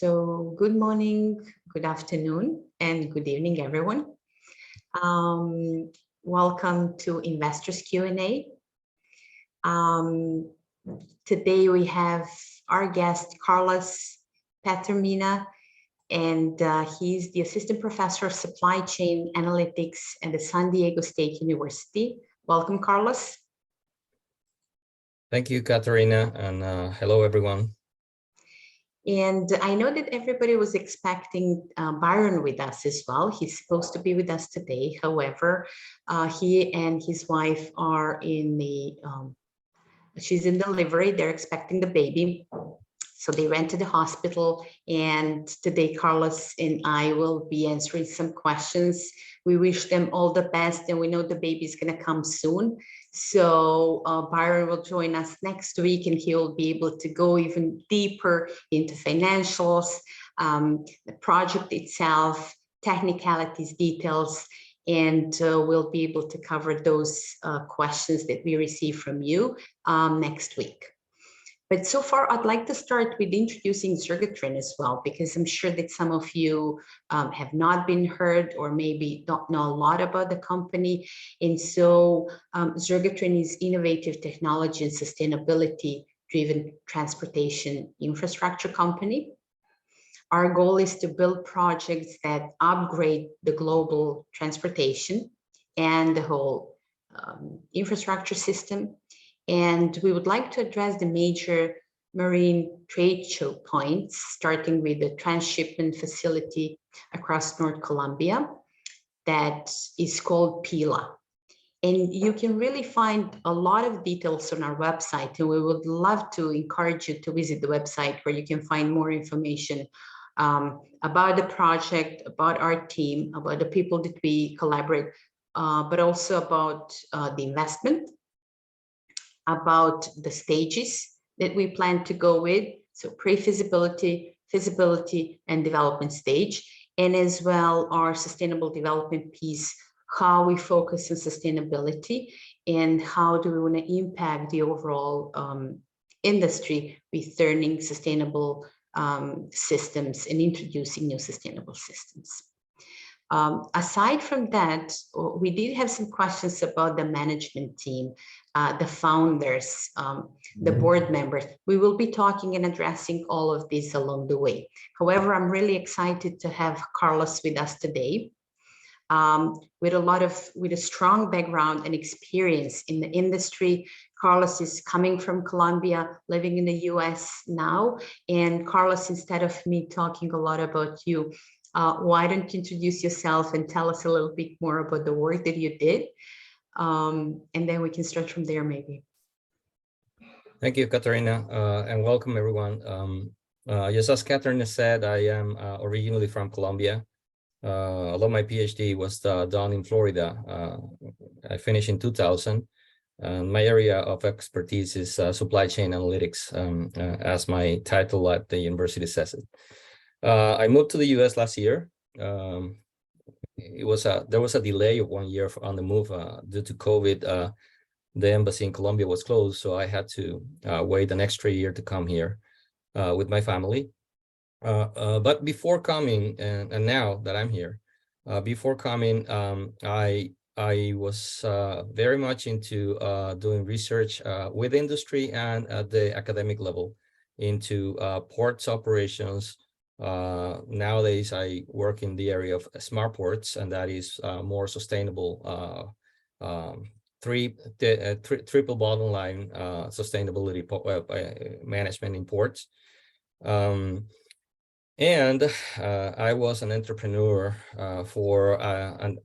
So good morning, good afternoon, and good evening, everyone. Welcome to Investors Q&A. Today we have our guest, Carlos Paternina, and he's the Assistant Professor of Supply Chain Analytics at the San Diego State University. Welcome, Carlos. Thank you, Katerina, and hello, everyone. And I know that everybody was expecting Byron with us as well. He's supposed to be with us today. However, he and his wife are in the, she's in delivery. They're expecting the baby. So they went to the hospital, and today Carlos and I will be answering some questions. We wish them all the best, and we know the baby is going to come soon. So Byron will join us next week, and he'll be able to go even deeper into financials, the project itself, technicalities, details, and we'll be able to cover those questions that we receive from you next week. But so far, I'd like to start with introducing Zergratran as well, because I'm sure that some of you have not been heard or maybe don't know a lot about the company. And so Zergratran is innovative technology and sustainability-driven transportation infrastructure company. Our goal is to build projects that upgrade the global transportation and the whole infrastructure system. And we would like to address the major marine trade choke points, starting with the transshipment facility across North Colombia that is called PILA. And you can really find a lot of details on our website, and we would love to encourage you to visit the website where you can find more information about the project, about our team, about the people that we collaborate, but also about the investment, about the stages that we plan to go with, so pre-feasibility, feasibility, and development stage, and as well our sustainable development piece, how we focus on sustainability and how do we want to impact the overall industry with turning sustainable systems and introducing new sustainable systems. Aside from that, we did have some questions about the management team, the founders, the board members. We will be talking and addressing all of this along the way. However, I'm really excited to have Carlos with us today. With a strong background and experience in the industry. Carlos is coming from Colombia, living in the US now. And Carlos, instead of me talking a lot about you, why don't you introduce yourself and tell us a little bit more about the work that you did? And then we can start from there, maybe. Thank you, Katerina, and welcome, everyone. Yes, as Katerina said, I am originally from Colombia. Although my PhD was done in Florida, I finished in 2000. My area of expertise is supply chain analytics, as my title at the university says it. I moved to the US last year. There was a delay of 1 year on the move due to COVID. The embassy in Colombia was closed, so I had to wait an extra year to come here with my family. But before coming, and now that I'm here, before coming, I was very much into doing research with industry and at the academic level into ports operations. Nowadays, I work in the area of smart ports, and that is more sustainable, triple bottom line sustainability management in ports. And I was an entrepreneur for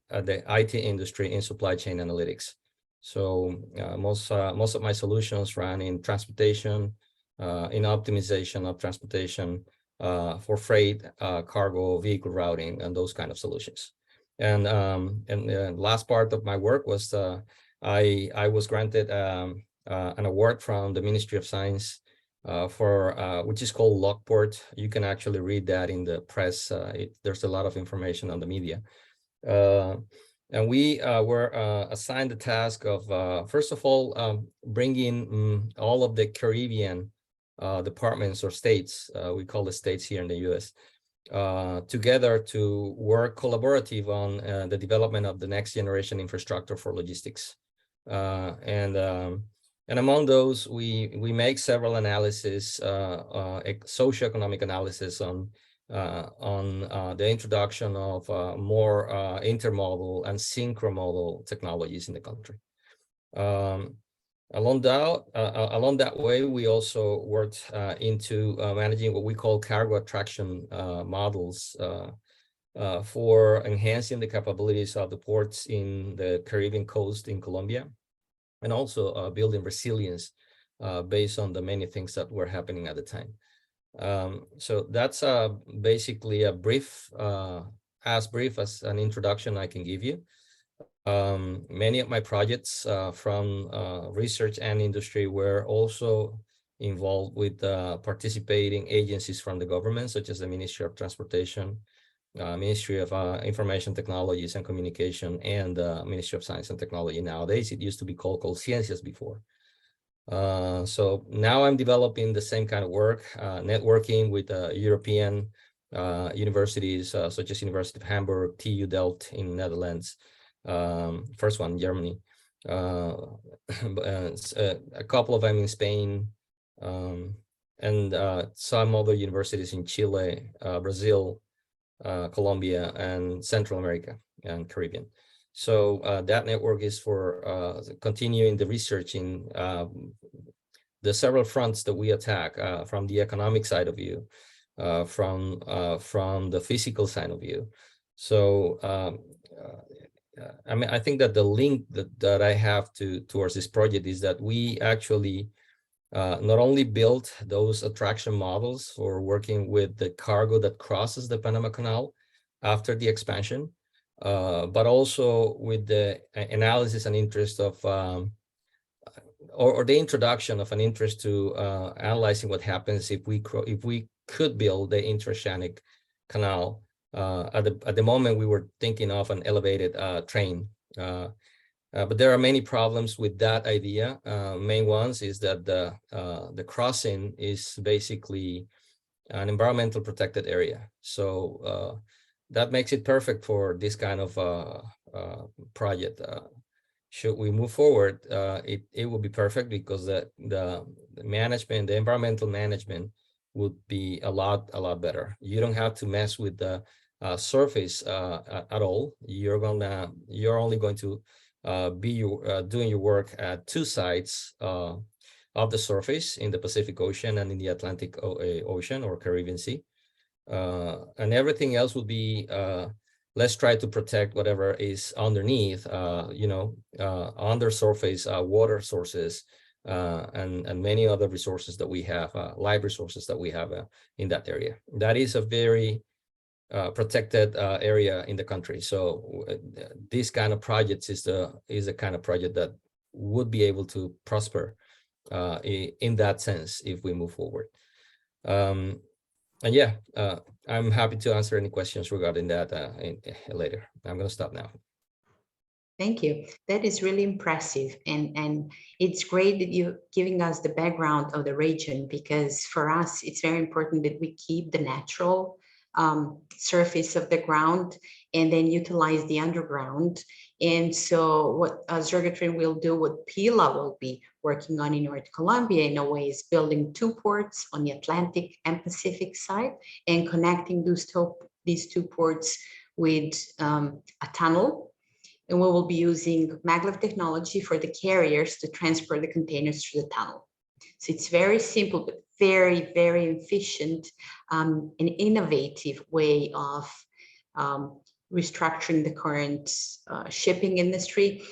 the IT industry in supply chain analytics. So most of my solutions ran in transportation, in optimization of transportation, for freight, cargo, vehicle routing, and those kind of solutions. And the last part of my work was I was granted an award from the Ministry of Science for which is called Lockport. You can actually read that in the press. There's a lot of information on the media. And we were assigned the task of, first of all, bringing all of the Caribbean departments or states, we call the states here in the US, together to work collaborative on the development of the next generation infrastructure for logistics. And among those, we make several analysis, socioeconomic analysis on the introduction of more intermodal and synchromodal technologies in the country. Along that way, we also worked into managing what we call cargo attraction models for enhancing the capabilities of the ports in the Caribbean coast in Colombia, and also building resilience based on the many things that were happening at the time. So that's basically a brief, as brief as an introduction I can give you. Many of my projects from research and industry were also involved with participating agencies from the government, such as the Ministry of Transportation, Ministry of Information Technologies and Communication, and Ministry of Science and Technology. Nowadays, it used to be called Ciencias before. So now I'm developing the same kind of work, networking with European universities, such as University of Hamburg, TU Delft in Netherlands, first one in Germany, a couple of them in Spain, and some other universities in Chile, Brazil, Colombia, and Central America and Caribbean. So that network is for continuing the research in the several fronts that we attack, from the economic side of view, from the physical side of view. So I mean, I think that the link that I have towards this project is that we actually not only built those attraction models for working with the cargo that crosses the Panama Canal after the expansion, but also with the analysis and interest of, or the introduction of an interest to analyzing what happens if we could build the Interoceanic Canal. At the moment, we were thinking of an elevated train, but there are many problems with that idea. Main ones is that the crossing is basically an environmental protected area, so that makes it perfect for this kind of project. Should we move forward, it would be perfect because the management, the environmental management, would be a lot better. You don't have to mess with the surface at all. You're only going to be doing your work at two sides of the surface, in the Pacific Ocean and in the Atlantic Ocean or Caribbean Sea, and everything else will be let's try to protect whatever is underneath, under surface water sources, and many other resources that we have, live resources that we have in that area. That is a very protected area in the country. So this kind of projects is the kind of project that would be able to prosper in that sense if we move forward. And yeah, I'm happy to answer any questions regarding that later. I'm going to stop now. Thank you. That is really impressive. And it's great that you're giving us the background of the region, because for us, it's very important that we keep the natural surface of the ground and then utilize the underground. And so what Zergratran will do, what PILA will be working on in North Colombia in a way, is building two ports on the Atlantic and Pacific side and connecting these two ports with a tunnel. And we will be using maglev technology for the carriers to transport the containers through the tunnel. So it's very simple, but very, very efficient and innovative way of restructuring the current shipping industry.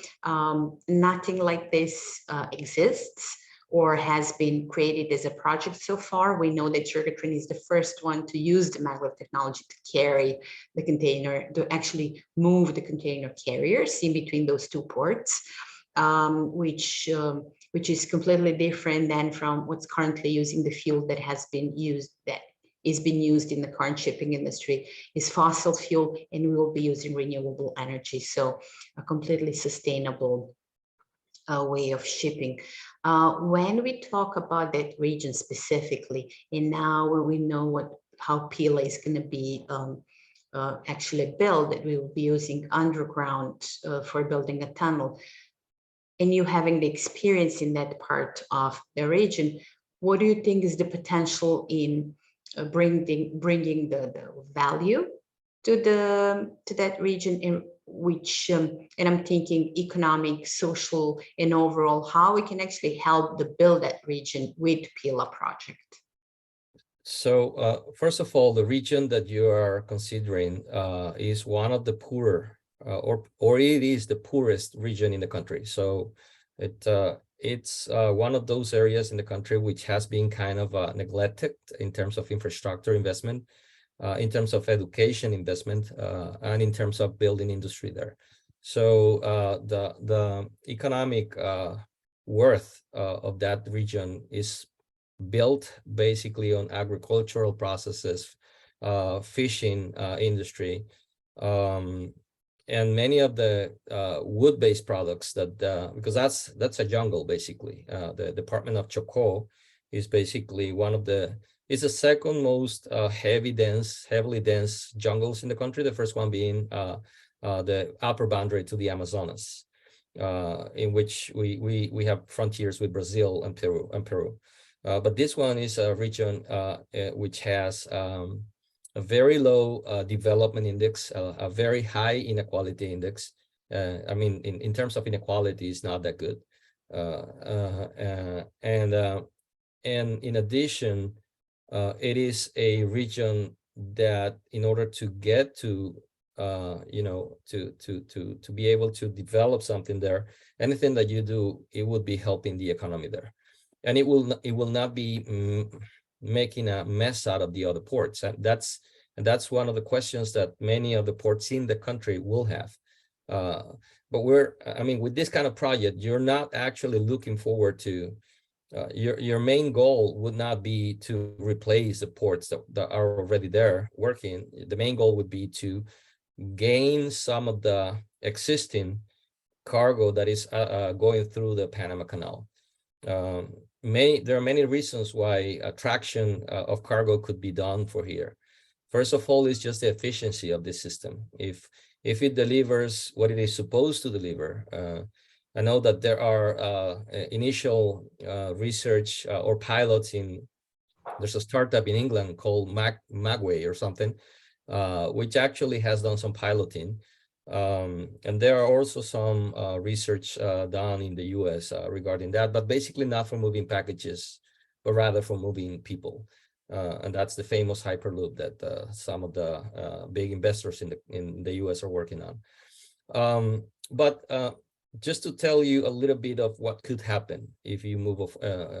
Nothing like this exists or has been created as a project so far. We know that Zergratran is the first one to use the maglev technology to carry the container, to actually move the container carriers in between those two ports, which is completely different than from what's currently using the fuel that has been used, that is being used in the current shipping industry, is fossil fuel, and we will be using renewable energy. So a completely sustainable way of shipping. When we talk about that region specifically, and now when we know how Pila is going to be actually built, that we will be using underground for building a tunnel, and you having the experience in that part of the region, what do you think is the potential in bringing the value to that region, in which and I'm thinking economic, social, and overall, how we can actually help to build that region with Pila project? So first of all, the region that you are considering is one of the poorer, or it is the poorest region in the country. So it's one of those areas in the country which has been kind of neglected in terms of infrastructure investment, in terms of education investment, and in terms of building industry there. So the economic worth of that region is built basically on agricultural processes, fishing industry, and many of the wood-based products that because that's a jungle basically. The department of Chocó is basically one of the, it's the second most heavily dense jungles in the country. The first one being the upper boundary to the Amazonas, in which we have frontiers with Brazil and Peru. But this one is a region which has a very low development index, a very high inequality index. I mean, in terms of inequality, it's not that good. And in addition, it is a region that, in order to get to to be able to develop something there, anything that you do, it would be helping the economy there. And it will not be making a mess out of the other ports. And that's one of the questions that many of the ports in the country will have. But I mean, with this kind of project, you're not actually looking forward to, your main goal would not be to replace the ports that are already there working. The main goal would be to gain some of the existing cargo that is going through the Panama Canal. There are many reasons why attraction of cargo could be done for here. First of all, is just the efficiency of the system. If it delivers what it is supposed to deliver, I know that there are initial research or pilots there's a startup in England called Magway or something, which actually has done some piloting. And there are also some research done in the US regarding that, but basically not for moving packages, but rather for moving people. And that's the famous Hyperloop that some of the big investors in the US are working on. But just to tell you a little bit of what could happen if you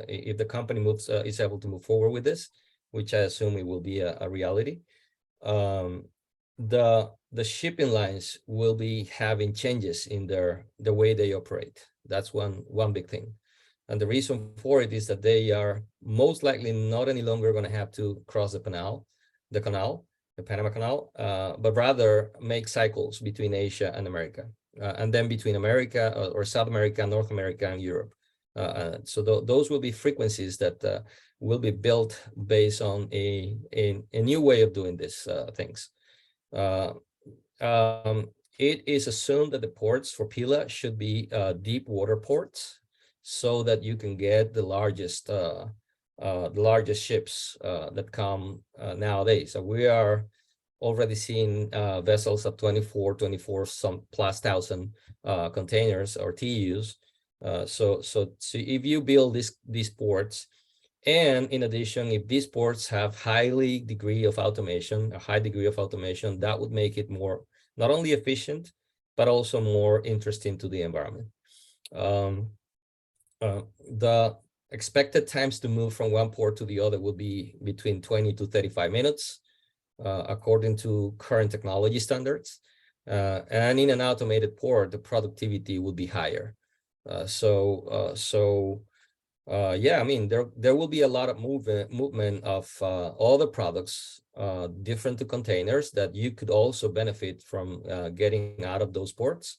if the company is able to move forward with this, which I assume it will be a reality. The shipping lines will be having changes in the way they operate. That's one big thing. And the reason for it is that they are most likely not any longer going to have to cross the Panama Canal, but rather make cycles between Asia and America, and then between America or South America, North America, and Europe. So those will be frequencies that will be built based on a new way of doing these things. It is assumed that the ports for Pila should be deep water ports, so that you can get the largest ships that come nowadays. So we are already seeing vessels of 24 some plus thousand containers or TEUs. So if you build these ports, and in addition, if these ports have a high degree of automation, that would make it more not only efficient, but also more interesting to the environment. The expected times to move from one port to the other will be between 20 to 35 minutes, according to current technology standards. And in an automated port, the productivity will be higher. Yeah, I mean, there will be a lot of movement of other products, different to containers, that you could also benefit from getting out of those ports.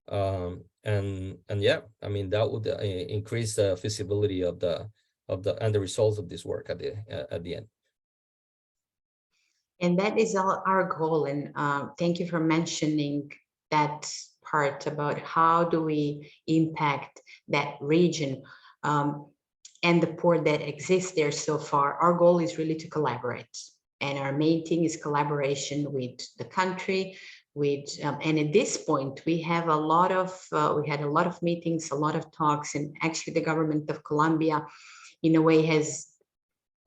And yeah, I mean, that would increase the feasibility of the and the results of this work at the end. And that is our goal. And thank you for mentioning that part about how do we impact that region and the port that exists there so far. Our goal is really to collaborate. And our main thing is collaboration with the country, and at this point, we have we had a lot of meetings, a lot of talks, and actually the government of Colombia, in a way, has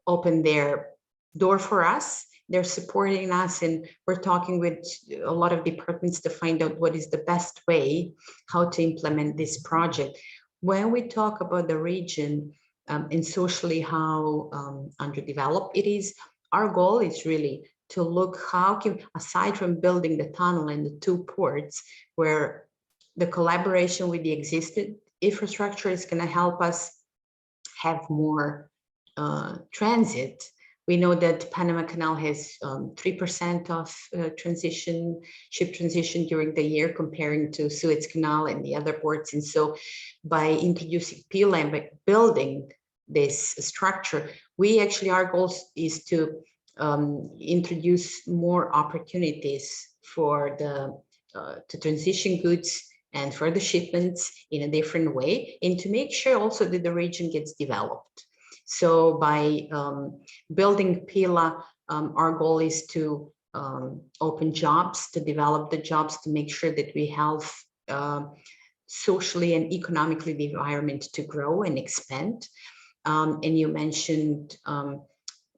opened their door for us. They're supporting us, and we're talking with a lot of departments to find out what is the best way, how to implement this project. When we talk about the region and socially how underdeveloped it is, our goal is really to look how can, aside from building the tunnel and the two ports, where the collaboration with the existing infrastructure is going to help us have more transit. We know that Panama Canal has 3% of ship transition during the year, comparing to Suez Canal and the other ports. And so by introducing PILA and by building this structure, our goal is to introduce more opportunities for to transition goods and for the shipments in a different way, and to make sure also that the region gets developed. So by building PILA, our goal is to open jobs, to develop the jobs, to make sure that we have socially and economically the environment to grow and expand. And you mentioned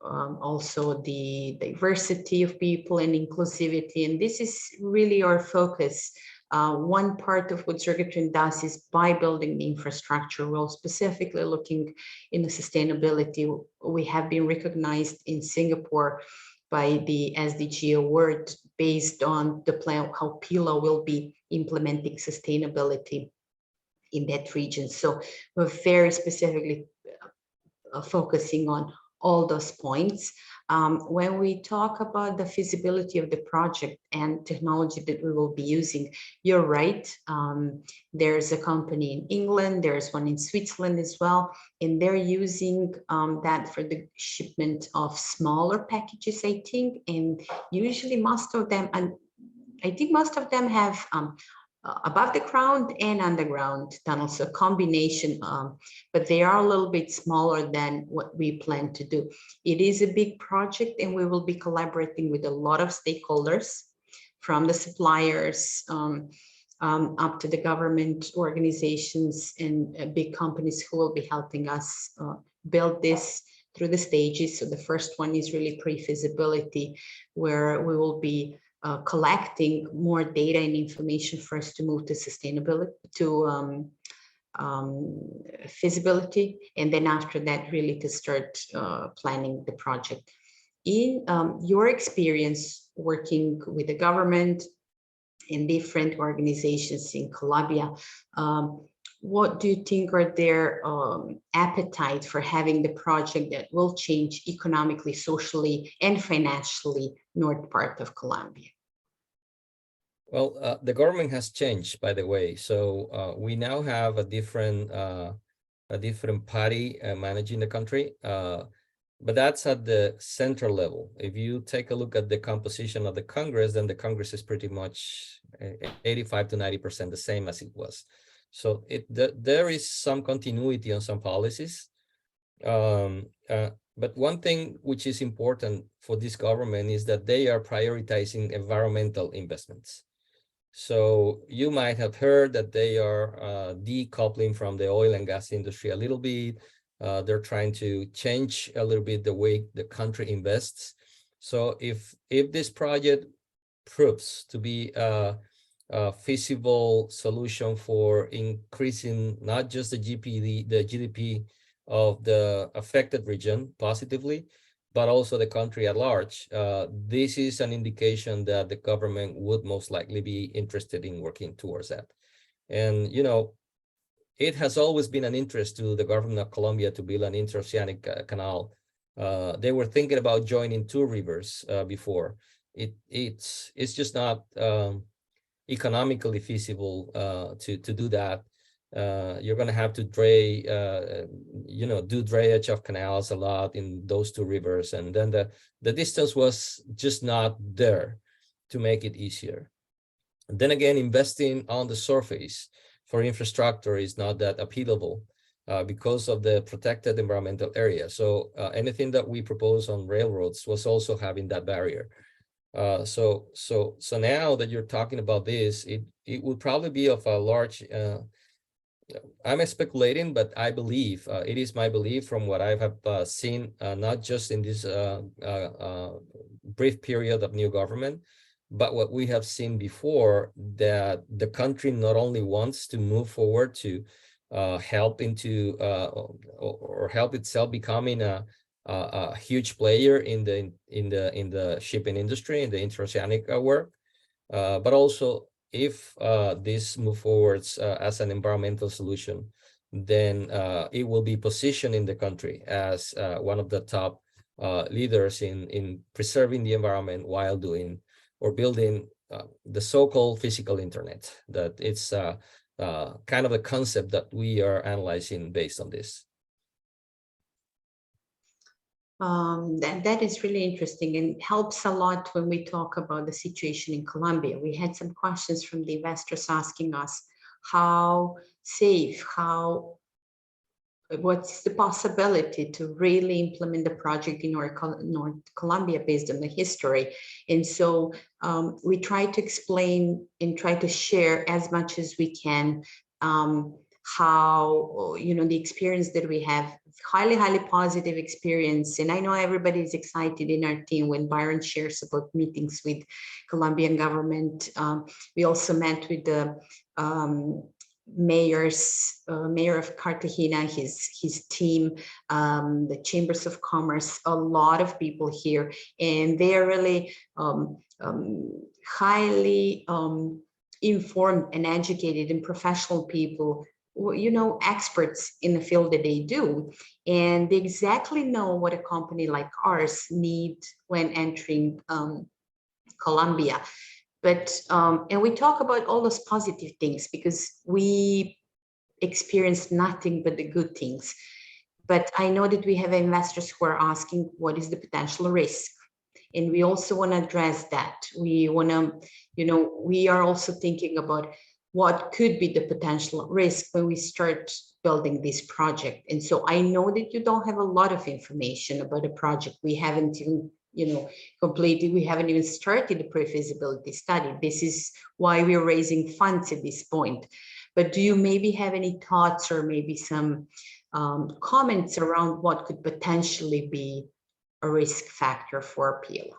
also the diversity of people and inclusivity, and this is really our focus. One part of what Zergratran does is by building the infrastructure, we're specifically looking in the sustainability. We have been recognized in Singapore by the SDG award based on the plan, how PILA will be implementing sustainability in that region. So we're very specifically focusing on all those points. When we talk about the feasibility of the project and technology that we will be using, you're right. There's a company in England, there's one in Switzerland as well, and they're using that for the shipment of smaller packages, I think, and usually most of them, and I think most of them have above the ground and underground tunnels, so combination, but they are a little bit smaller than what we plan to do. It is a big project, and we will be collaborating with a lot of stakeholders, from the suppliers up to the government organizations and big companies who will be helping us build this through the stages. So the first one is really pre-feasibility, where we will be collecting more data and information for us to move to sustainability, to feasibility, and then after that really to start planning the project. In your experience working with the government and different organizations in Colombia, what do you think are their appetite for having the project that will change economically, socially, and financially north part of Colombia? Well, the government has changed, by the way. So we now have a different party managing the country, but that's at the central level. If you take a look at the composition of the Congress, then the Congress is pretty much 85 to 90% the same as it was. So there is some continuity on some policies. But one thing which is important for this government is that they are prioritizing environmental investments. So you might have heard that they are decoupling from the oil and gas industry a little bit. They're trying to change a little bit the way the country invests. So if this project proves to be a feasible solution for increasing not just the GDP of the affected region positively, but also the country at large, this is an indication that the government would most likely be interested in working towards that. And, you know, it has always been an interest to the government of Colombia to build an interoceanic canal. They were thinking about joining two rivers before. It's just not economically feasible to do that. You're going to have to do drayage of canals a lot in those two rivers, and then the distance was just not there to make it easier. And then again, investing on the surface for infrastructure is not that appealable because of the protected environmental area. So anything that we propose on railroads was also having that barrier. So now that you're talking about this, it would probably be of a large. I'm speculating, but I believe it is my belief from what I have seen, not just in this brief period of new government, but what we have seen before, that the country not only wants to move forward to help into or help itself becoming a huge player in the shipping industry, in the interoceanic work, but also if this move forwards as an environmental solution, then it will be positioned in the country as one of the top leaders in preserving the environment while doing or building the so-called physical internet. That it's kind of a concept that we are analyzing based on this. That is really interesting and helps a lot when we talk about the situation in Colombia. We had some questions from the investors asking us how safe, what's the possibility to really implement the project in North Colombia based on the history. And so we try to explain and try to share as much as we can how, the experience that we have, highly positive experience. And I know everybody is excited in our team when Byron shares about meetings with Colombian government. We also met with the mayor of Cartagena, his team, the chambers of commerce, a lot of people here, and they are really highly informed and educated and professional people, experts in the field that they do, and they exactly know what a company like ours needs when entering Colombia. But and we talk about all those positive things because we experience nothing but the good things. But I know that we have investors who are asking what is the potential risk, and we also want to address that. We want to, we are also thinking about what could be the potential risk when we start building this project. And so I know that you don't have a lot of information about a project. We haven't even, we haven't even started the pre-feasibility study. This is why we're raising funds at this point. But do you maybe have any thoughts or maybe some comments around what could potentially be a risk factor for Pila?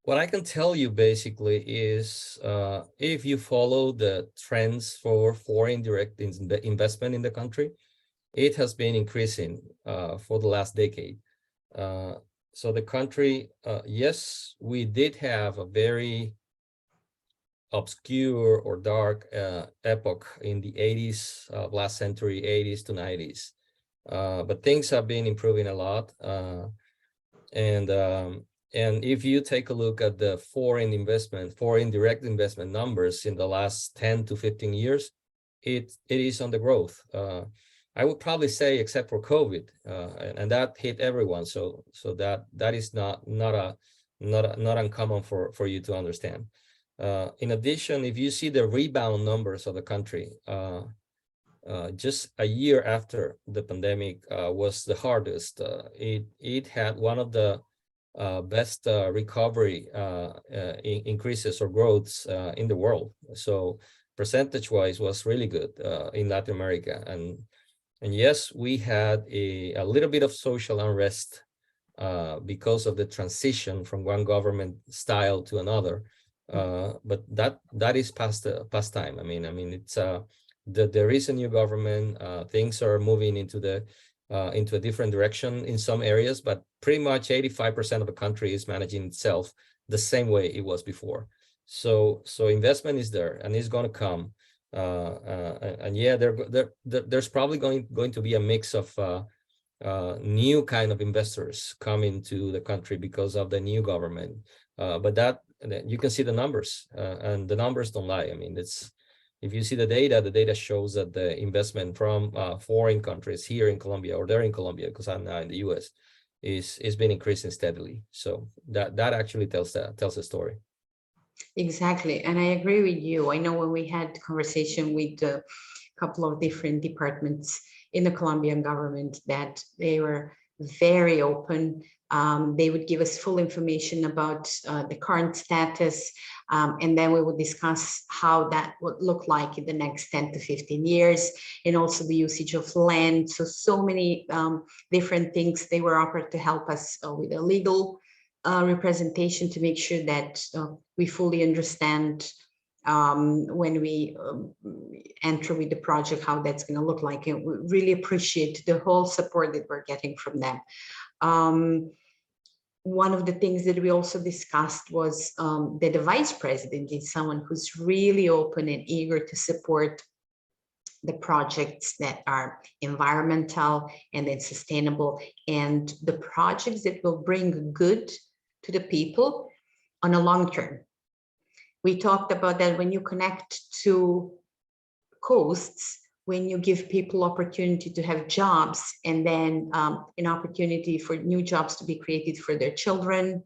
What I can tell you basically is if you follow the trends for foreign direct investment in the country, it has been increasing for the last decade. So the country, yes, we did have a very obscure or dark epoch in the 80s, last century, 80s to 90s. But things have been improving a lot. And if you take a look at the foreign direct investment numbers in the last 10 to 15 years, it is on the growth. I would probably say, except for COVID, and that hit everyone. So that is not uncommon for you to understand. In addition, if you see the rebound numbers of the country, just a year after the pandemic was the hardest. It had one of the best recovery increases or growths in the world. So percentage-wise was really good in Latin America. And yes, we had a little bit of social unrest because of the transition from one government style to another. But that is past time. I mean, it's there is a new government. Things are moving into a different direction in some areas, but pretty much 85% of the country is managing itself the same way it was before. So investment is there and it's going to come. And yeah, there's probably going to be a mix of new kind of investors coming to the country because of the new government. But that you can see the numbers, and the numbers don't lie. I mean, it's if you see the data shows that the investment from foreign countries here in Colombia, or there in Colombia, because I'm now in the US, is been increasing steadily. So that actually tells a story. Exactly, and I agree with you. I know when we had conversation with a couple of different departments in the Colombian government, that they were very open. They would give us full information about the current status, and then we would discuss how that would look like in the next 10 to 15 years, and also the usage of land. So many different things they were offered to help us with a legal representation, to make sure that we fully understand when we enter with the project, how that's going to look like. And we really appreciate the whole support that we're getting from them. One of the things that we also discussed was that the vice president is someone who's really open and eager to support the projects that are environmental and then sustainable, and the projects that will bring good to the people on a long term. We talked about that when you connect to coasts, when you give people opportunity to have jobs, and then an opportunity for new jobs to be created for their children,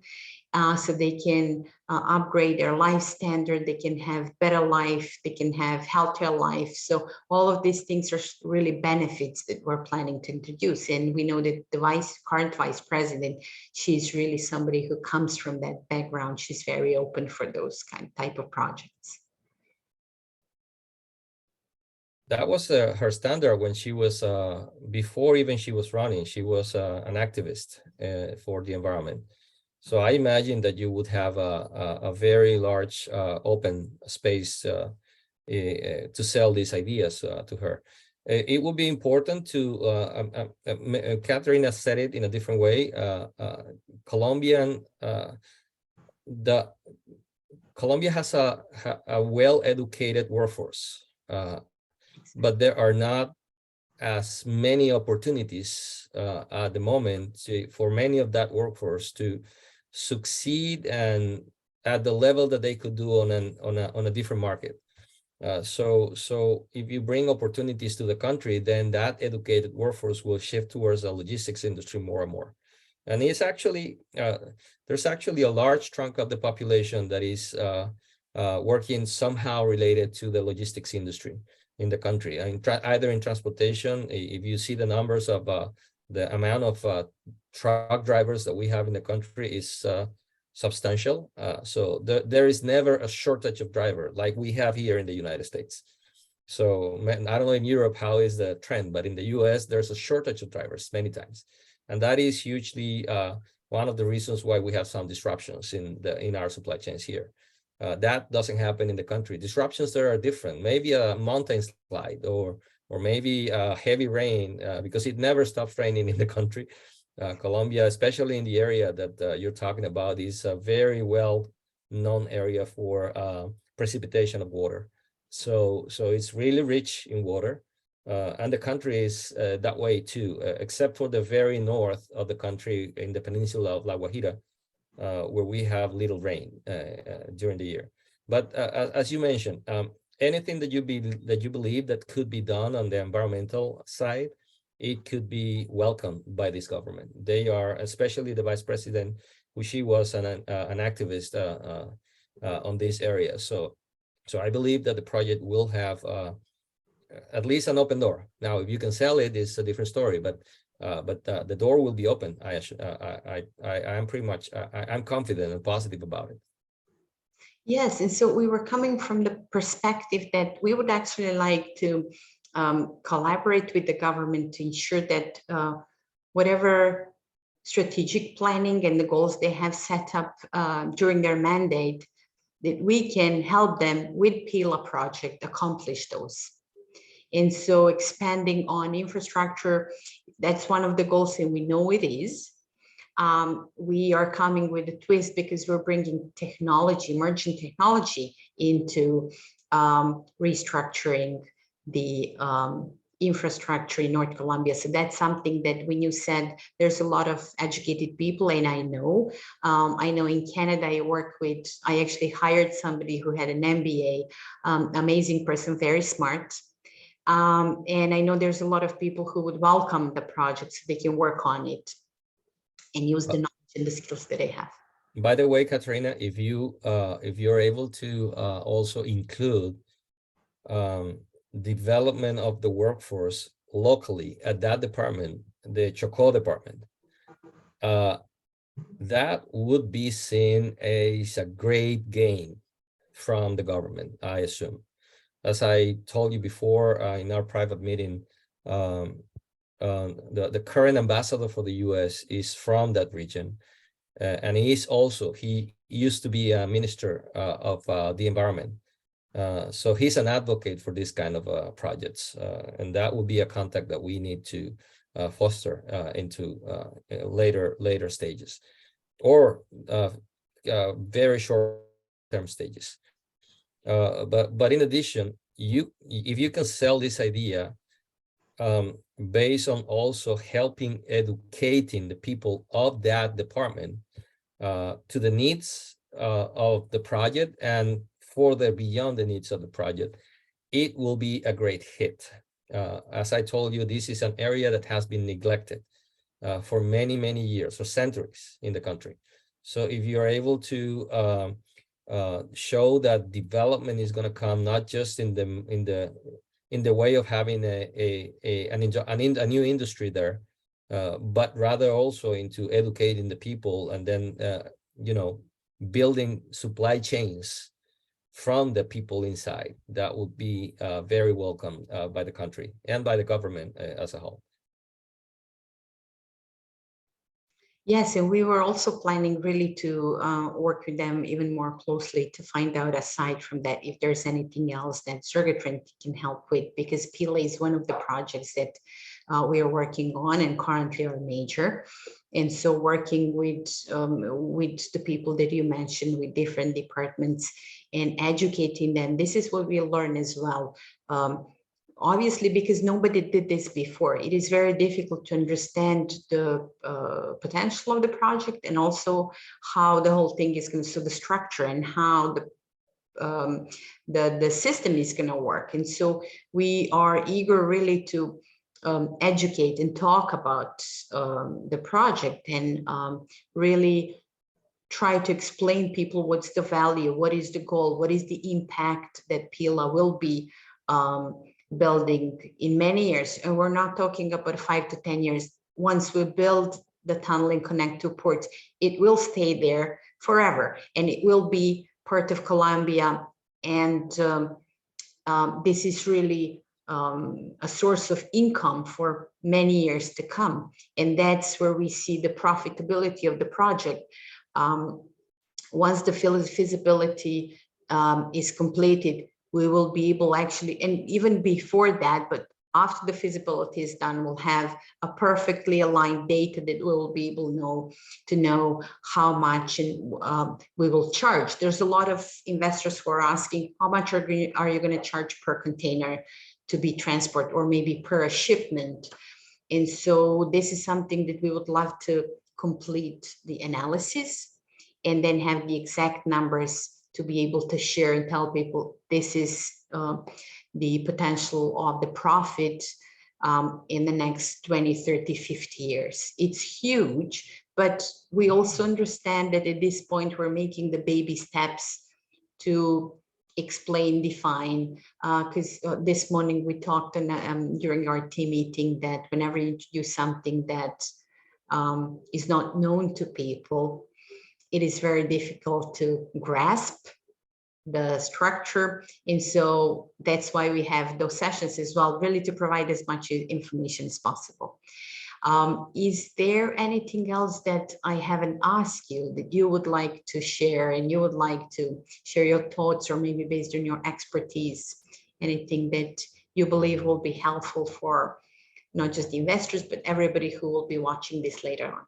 so they can upgrade their life standard, they can have better life, they can have healthier life. So all of these things are really benefits that we're planning to introduce. And we know that the current vice president, she's really somebody who comes from that background. She's very open for those type of projects. That was her standard when she was, before even she was running, she was an activist for the environment. So I imagine that you would have a very large open space to sell these ideas to her. It would be important to, Katerina said it in a different way, Colombia has a well-educated workforce, but there are not as many opportunities at the moment for many of that workforce to succeed and at the level that they could do on a different market. So if you bring opportunities to the country, then that educated workforce will shift towards the logistics industry more and more. And it's actually there's actually a large chunk of the population that is working somehow related to the logistics industry in the country, either in transportation. If you see the numbers of the amount of truck drivers that we have in the country is substantial. So there is never a shortage of driver like we have here in the United States. So I don't know in Europe how is the trend, but in the US there's a shortage of drivers many times, and that is hugely one of the reasons why we have some disruptions in our supply chains here. That doesn't happen in the country. Disruptions there are different. Maybe a mountain slide or maybe heavy rain, because it never stops raining in the country. Colombia, especially in the area that you're talking about, is a very well-known area for precipitation of water. So it's really rich in water, and the country is that way too, except for the very north of the country in the peninsula of La Guajira, where we have little rain during the year. But as you mentioned, anything that you believe that could be done on the environmental side, it could be welcomed by this government. They are, especially the vice president, who she was an activist on this area. So I believe that the project will have at least an open door. Now, if you can sell it, it's a different story. But the door will be open. I'm pretty much I'm confident and positive about it. Yes, and so we were coming from the perspective that we would actually like to collaborate with the government to ensure that whatever strategic planning and the goals they have set up during their mandate, that we can help them with PILA project accomplish those. And so expanding on infrastructure, that's one of the goals, and we know it is. We are coming with a twist because we're bringing technology, emerging technology into restructuring the infrastructure in North Colombia. So that's something that when you said there's a lot of educated people, and I know in Canada, I actually hired somebody who had an MBA, amazing person, very smart. And I know there's a lot of people who would welcome the project so they can work on it and use the knowledge and the skills that they have. By the way, Katerina, if you're able to also include development of the workforce locally at that department, the Chocó department, that would be seen as a great gain from the government, I assume. As I told you before in our private meeting, the current ambassador for the US is from that region. And he used to be a minister of the environment. So he's an advocate for this kind of projects. And that would be a contact that we need to foster into later stages, or very short-term stages. But in addition, if you can sell this idea based on also helping educating the people of that department to the needs of the project and further beyond the needs of the project, it will be a great hit. As I told you, this is an area that has been neglected for many, many years, or centuries in the country. So if you are able to show that development is going to come not just in the way of having a new industry there, but rather also into educating the people, and then building supply chains from the people inside, that would be very welcome by the country and by the government as a whole. Yes, and we were also planning really to work with them even more closely to find out, aside from that, if there's anything else that Zergratran can help with, because PILA is one of the projects that we are working on and currently are major. And so working with the people that you mentioned, with different departments and educating them, this is what we learn as well. Obviously, because nobody did this before, it is very difficult to understand the potential of the project, and also how the whole thing is going to, so the structure and how the system is going to work. And so we are eager really to educate and talk about the project, and really try to explain people what's the value, what is the goal, what is the impact that PILA will be building in many years. And we're not talking about 5 to 10 years. Once we build the tunnel and connect to ports, it will stay there forever, and it will be part of Colombia. And this is really a source of income for many years to come. And that's where we see the profitability of the project. Once the feasibility is completed, we will be able actually, and even before that, but after the feasibility is done, we'll have a perfectly aligned data that we'll be able to know how much we will charge. There's a lot of investors who are asking, how much are you going to charge per container to be transported, or maybe per shipment? And so this is something that we would love to complete the analysis, and then have the exact numbers to be able to share and tell people this is the potential of the profit in the next 20, 30, 50 years. It's huge, but we also understand that at this point we're making the baby steps to explain, define, because this morning we talked during our team meeting that whenever you introduce something that is not known to people, it is very difficult to grasp the structure. And so that's why we have those sessions as well, really to provide as much information as possible. Is there anything else that I haven't asked you that you would like to share, and you would like to share your thoughts, or maybe based on your expertise, anything that you believe will be helpful for not just the investors, but everybody who will be watching this later on?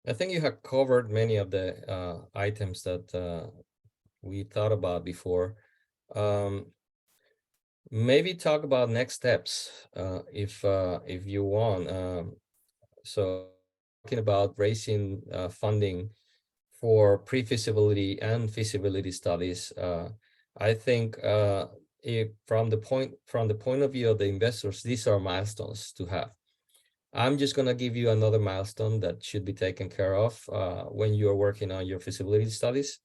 I think you have covered many of the items that we thought about before. Maybe talk about next steps, if you want. So talking about raising funding for pre-feasibility and feasibility studies, I think if from the point of view of the investors, these are milestones to have. I'm just going to give you another milestone that should be taken care of when you're working on your feasibility studies,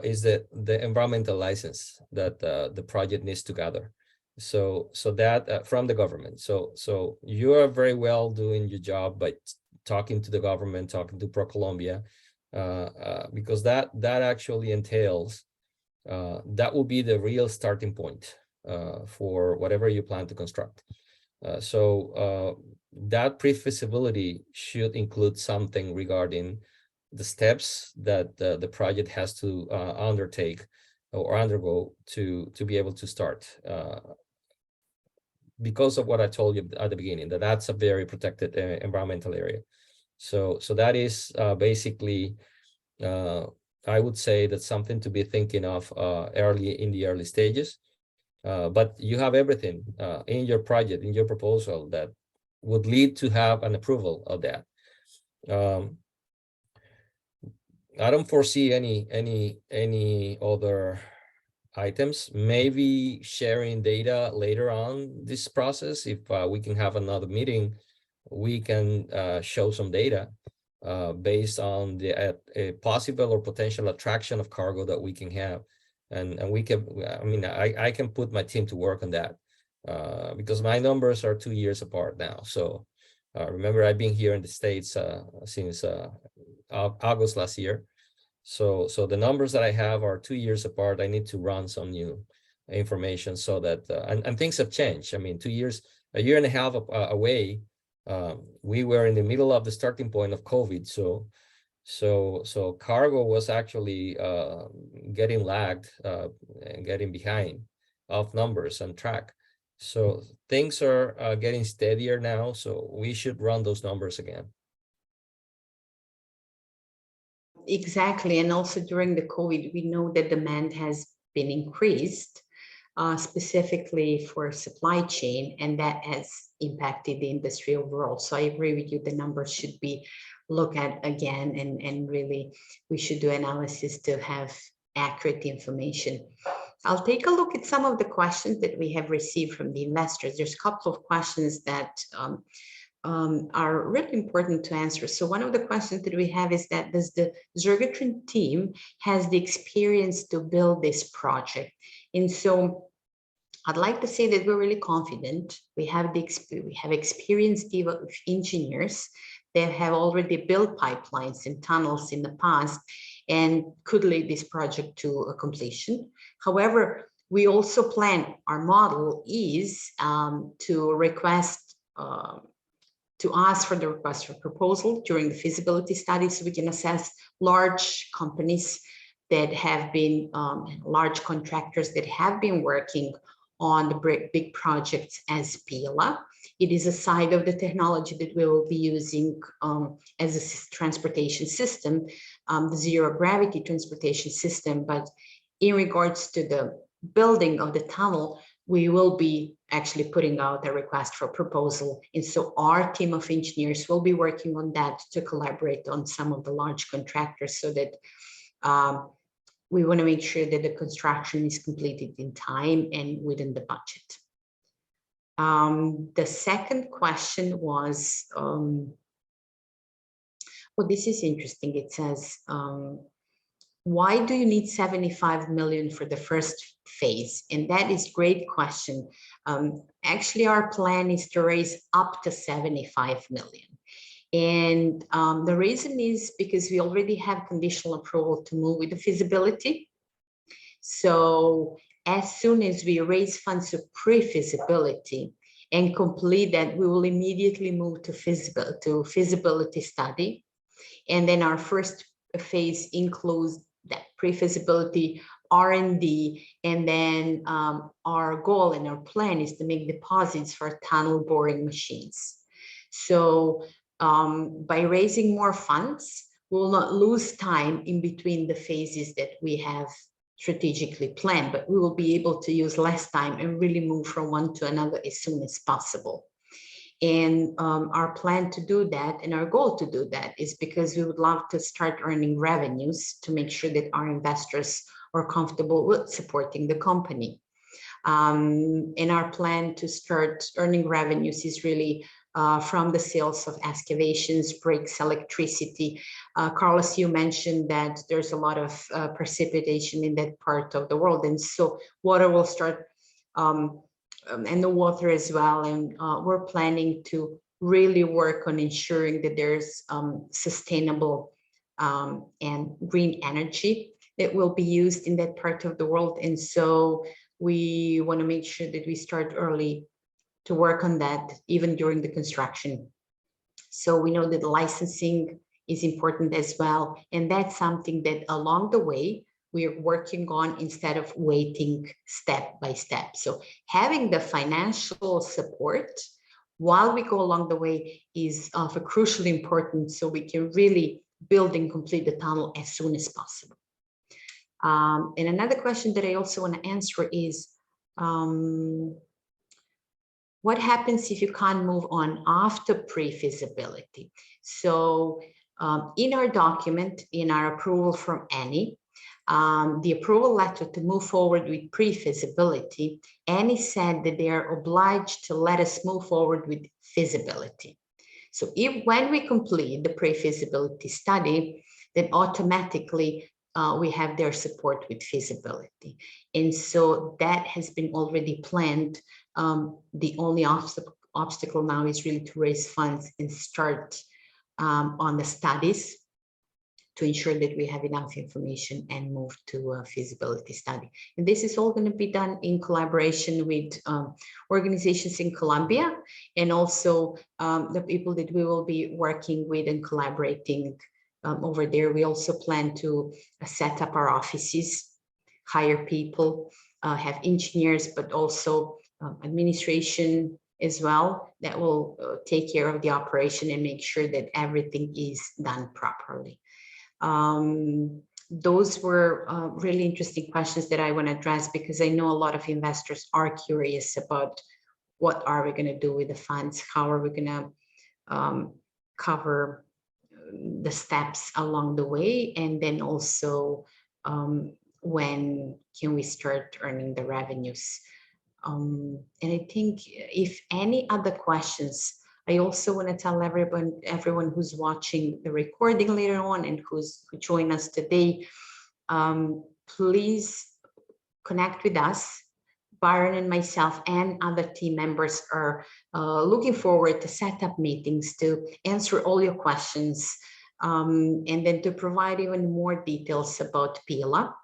is that the environmental license that the project needs to gather. So that from the government. So you are very well doing your job by talking to the government, talking to ProColombia, because that actually entails that will be the real starting point for whatever you plan to construct. That pre-feasibility should include something regarding the steps that the project has to undertake or undergo to be able to start, because of what I told you at the beginning, that's a very protected environmental area. So that is basically, I would say that's something to be thinking of in the early stages. But you have everything in your project, in your proposal, that would lead to have an approval of that. I don't foresee any other items. Maybe sharing data later on this process. If we can have another meeting, we can show some data based on the possible or potential attraction of cargo that we can have. And we can, I mean, I can put my team to work on that because my numbers are 2 years apart now. So remember, I've been here in the States since August last year. So the numbers that I have are 2 years apart. I need to run some new information so that, and things have changed. I mean, 2 years, a year and a half away, we were in the middle of the starting point of COVID. So cargo was actually getting lagged and getting behind of numbers and track. So things are getting steadier now. So we should run those numbers again. Exactly. And also during the COVID, we know that demand has been increased, specifically for supply chain, and that has impacted the industry overall. So I agree with you, the numbers should be looked at again, and really we should do analysis to have accurate information. I'll take a look at some of the questions that we have received from the investors. There's a couple of questions that are really important to answer. So one of the questions that we have is that, does the Zergratran team has the experience to build this project? And so I'd like to say that we're really confident. We have experienced engineers that have already built pipelines and tunnels in the past and could lead this project to a completion. However, we also plan, our model is to request to ask for the request for proposal during the feasibility study, so we can assess large companies that have been large contractors that have been working on the big projects as PILA. It is a side of the technology that we will be using as a transportation system, the zero gravity transportation system. But in regards to the building of the tunnel, we will be actually putting out a request for proposal. And so our team of engineers will be working on that to collaborate on some of the large contractors, so that we want to make sure that the construction is completed in time and within the budget. The second question was, well, this is interesting. It says, why do you need 75 million for the first phase? And that is a great question. Actually, our plan is to raise up to 75 million. And the reason is because we already have conditional approval to move with the feasibility. So as soon as we raise funds for pre-feasibility and complete that, we will immediately move to feasibility study. And then our first phase includes that pre-feasibility, R&D, and then our goal and our plan is to make deposits for tunnel boring machines. So by raising more funds, we will not lose time in between the phases that we have strategically planned, but we will be able to use less time and really move from one to another as soon as possible. And our plan to do that and our goal to do that is because we would love to start earning revenues to make sure that our investors are comfortable with supporting the company. And our plan to start earning revenues is really from the sales of excavations, bricks, electricity. Carlos, you mentioned that there's a lot of precipitation in that part of the world, and so water will start, and the water as well. And we're planning to really work on ensuring that there's sustainable and green energy that will be used in that part of the world. And so we want to make sure that we start early to work on that, even during the construction. So we know that licensing is important as well. And that's something that along the way, we are working on instead of waiting step by step. So having the financial support while we go along the way is of a crucially important, so we can really build and complete the tunnel as soon as possible. And another question that I also want to answer is, what happens if you can't move on after pre-feasibility? So in our document, in our approval from ANI, the approval letter to move forward with pre-feasibility, ANI said that they are obliged to let us move forward with feasibility. So when we complete the pre-feasibility study, then automatically we have their support with feasibility. And so that has been already planned. The only obstacle now is really to raise funds and start on the studies to ensure that we have enough information and move to a feasibility study. And this is all going to be done in collaboration with organizations in Colombia, and also the people that we will be working with and collaborating over there. We also plan to set up our offices, hire people, have engineers, but also administration as well that will take care of the operation and make sure that everything is done properly. Those were really interesting questions that I want to address, because I know a lot of investors are curious about what are we going to do with the funds, how are we going to cover the steps along the way, and then also when can we start earning the revenues. And I think if any other questions, I also want to tell everyone who's watching the recording later on and who joined us today, please connect with us. Byron and myself and other team members are looking forward to set up meetings to answer all your questions, and then to provide even more details about PILA.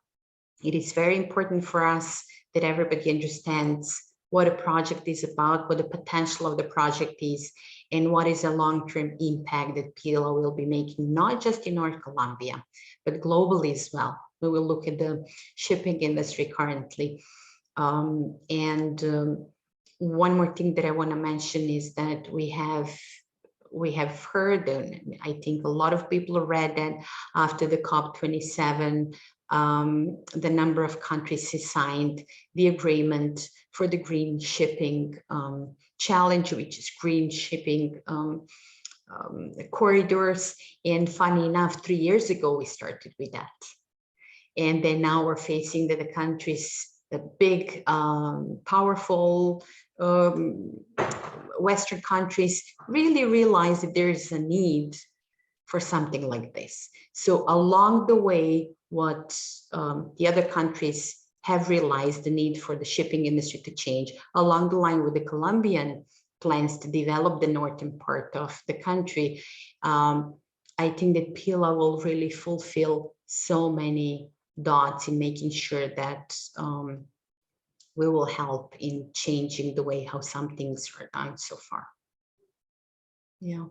It is very important for us that everybody understands what a project is about, what the potential of the project is, and what is a long-term impact that PILA will be making, not just in North Colombia, but globally as well. We will look at the shipping industry currently. One more thing that I want to mention is that we have heard, and I think a lot of people have read that after the COP27, the number of countries has signed the agreement for the green shipping challenge, which is green shipping corridors. And funny enough, 3 years ago, we started with that. And then now we're facing that the countries, the big, powerful Western countries really realize that there is a need for something like this. So along the way, what the other countries have realized the need for the shipping industry to change, along the line with the Colombian plans to develop the northern part of the country, I think that PILA will really fulfill so many dots in making sure that we will help in changing the way how some things are done so far. Yeah.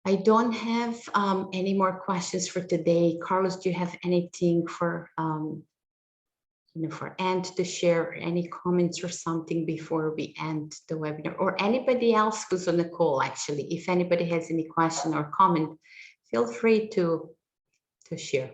I don't have any more questions for today. Carlos, do you have anything for for Ant to share, any comments or something before we end the webinar, or anybody else who's on the call? Actually, if anybody has any question or comment, feel free to share.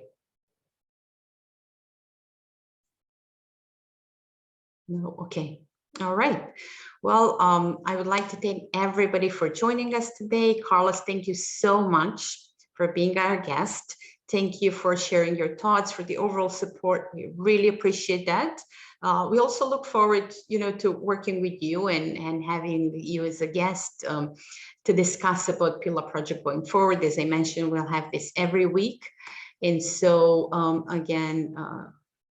No, okay. All right. Well, I would like to thank everybody for joining us today. Carlos, thank you so much for being our guest. Thank you for sharing your thoughts, for the overall support. We really appreciate that. We also look forward, to working with you and having you as a guest to discuss about Pillar Project going forward. As I mentioned, we'll have this every week. And so again,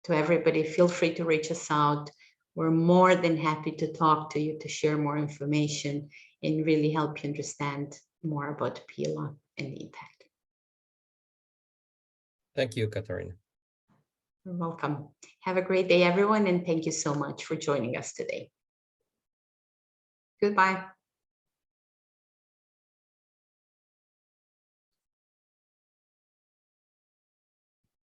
to everybody, feel free to reach us out. We're more than happy to talk to you, to share more information and really help you understand more about PILA and the impact. Thank you, Katarina. You're welcome. Have a great day, everyone, and thank you so much for joining us today. Goodbye.